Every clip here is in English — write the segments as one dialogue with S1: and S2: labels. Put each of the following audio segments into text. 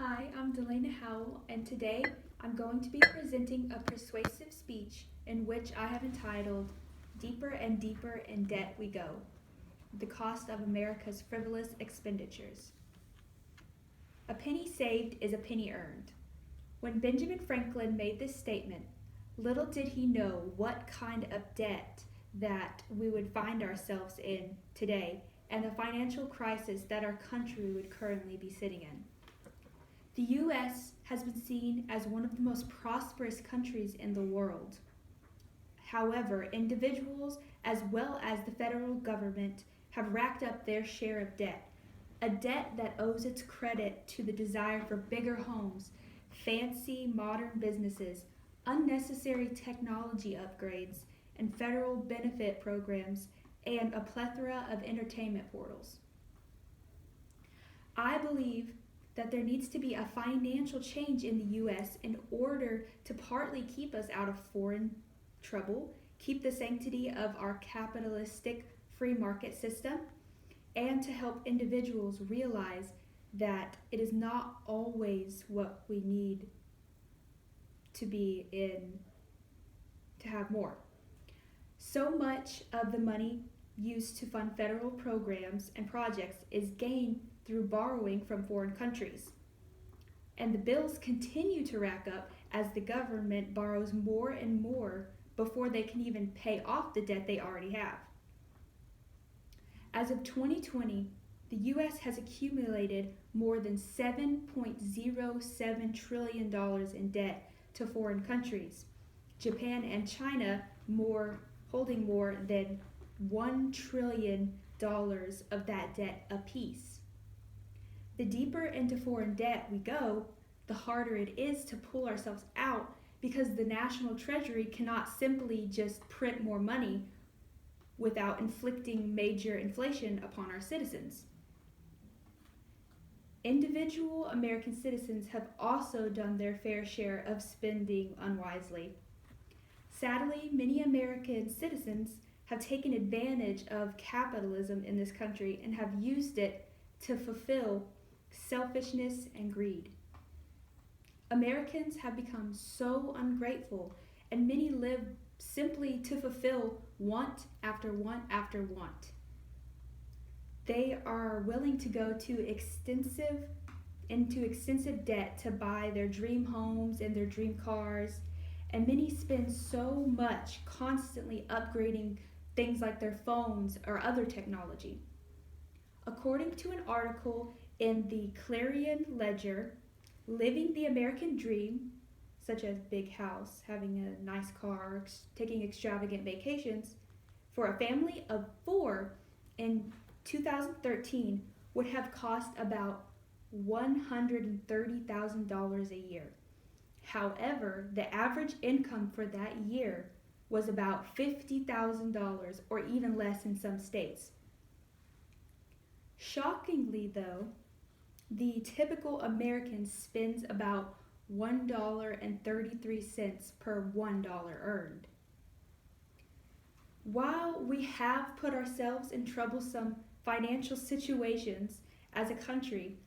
S1: Hi, I'm Delana Howell, and today I'm going to be presenting a persuasive speech in which I have entitled Deeper and Deeper in Debt We Go, the Cost of America's Frivolous Expenditures. A penny saved is a penny earned. When Benjamin Franklin made this statement, little did he know what kind of debt that we would find ourselves in today and the financial crisis that our country would currently be sitting in. The U.S. has been seen as one of the most prosperous countries in the world. However, individuals as well as the federal government have racked up their share of debt, a debt that owes its credit to the desire for bigger homes, fancy modern businesses, unnecessary technology upgrades, and federal benefit programs, and a plethora of entertainment portals. I believe that there needs to be a financial change in the U.S. in order to partly keep us out of foreign trouble, keep the sanctity of our capitalistic free market system, and to help individuals realize that it is not always what we need to be in to have more. So much of the money used to fund federal programs and projects is gained through borrowing from foreign countries. And the bills continue to rack up as the government borrows more and more before they can even pay off the debt they already have. As of 2020, the U.S. has accumulated more than $7.07 trillion in debt to foreign countries. Japan and China holding more than $1 trillion of that debt apiece. The deeper into foreign debt we go, the harder it is to pull ourselves out because the national treasury cannot simply just print more money without inflicting major inflation upon our citizens. Individual American citizens have also done their fair share of spending unwisely. Sadly, many American citizens have taken advantage of capitalism in this country and have used it to fulfill selfishness and greed. Americans have become so ungrateful, and many live simply to fulfill want after want after want. They are willing to go into extensive debt to buy their dream homes and their dream cars, and many spend so much constantly upgrading things like their phones or other technology. According to an article in the Clarion Ledger, living the American dream, such as big house, having a nice car, taking extravagant vacations, for a family of 4 in 2013 would have cost about $130,000 a year. However, the average income for that year was about $50,000 or even less in some states. Shockingly, though, the typical American spends about $1.33 per $1 earned. While we have put ourselves in troublesome financial situations as a country,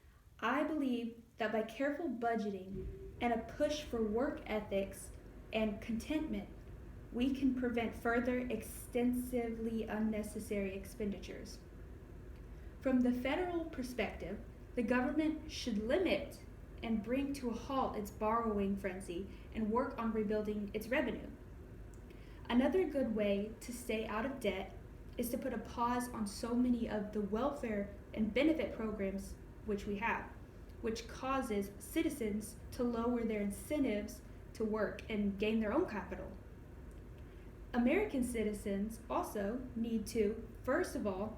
S1: I believe that by careful budgeting and a push for work ethics and contentment, we can prevent further extensively unnecessary expenditures. From the federal perspective, the government should limit and bring to a halt its borrowing frenzy and work on rebuilding its revenue. Another good way to stay out of debt is to put a pause on so many of the welfare and benefit programs which we have, which causes citizens to lower their incentives to work and gain their own capital. American citizens also need to, first of all,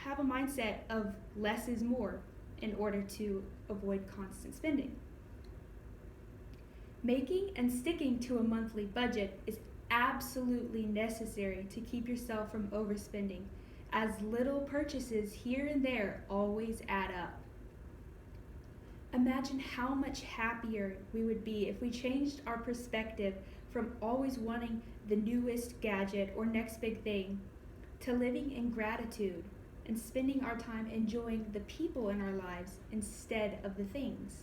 S1: have a mindset of less is more in order to avoid constant spending. Making and sticking to a monthly budget is absolutely necessary to keep yourself from overspending, as little purchases here and there always add up. Imagine how much happier we would be if we changed our perspective from always wanting the newest gadget or next big thing to living in gratitude and spending our time enjoying the people in our lives instead of the things.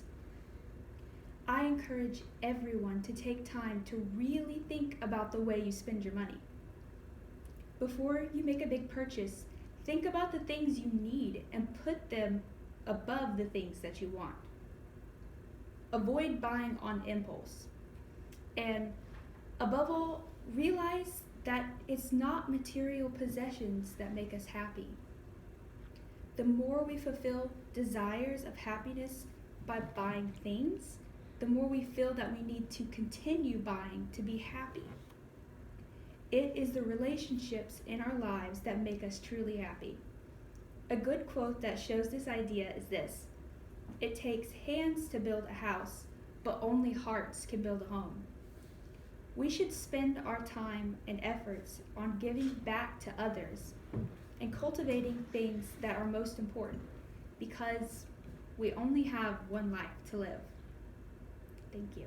S1: I encourage everyone to take time to really think about the way you spend your money. Before you make a big purchase, think about the things you need and put them above the things that you want. Avoid buying on impulse. And above all, realize that it's not material possessions that make us happy. The more we fulfill desires of happiness by buying things, the more we feel that we need to continue buying to be happy. It is the relationships in our lives that make us truly happy. A good quote that shows this idea is this: "It takes hands to build a house, but only hearts can build a home." We should spend our time and efforts on giving back to others and cultivating things that are most important, because we only have one life to live. Thank you.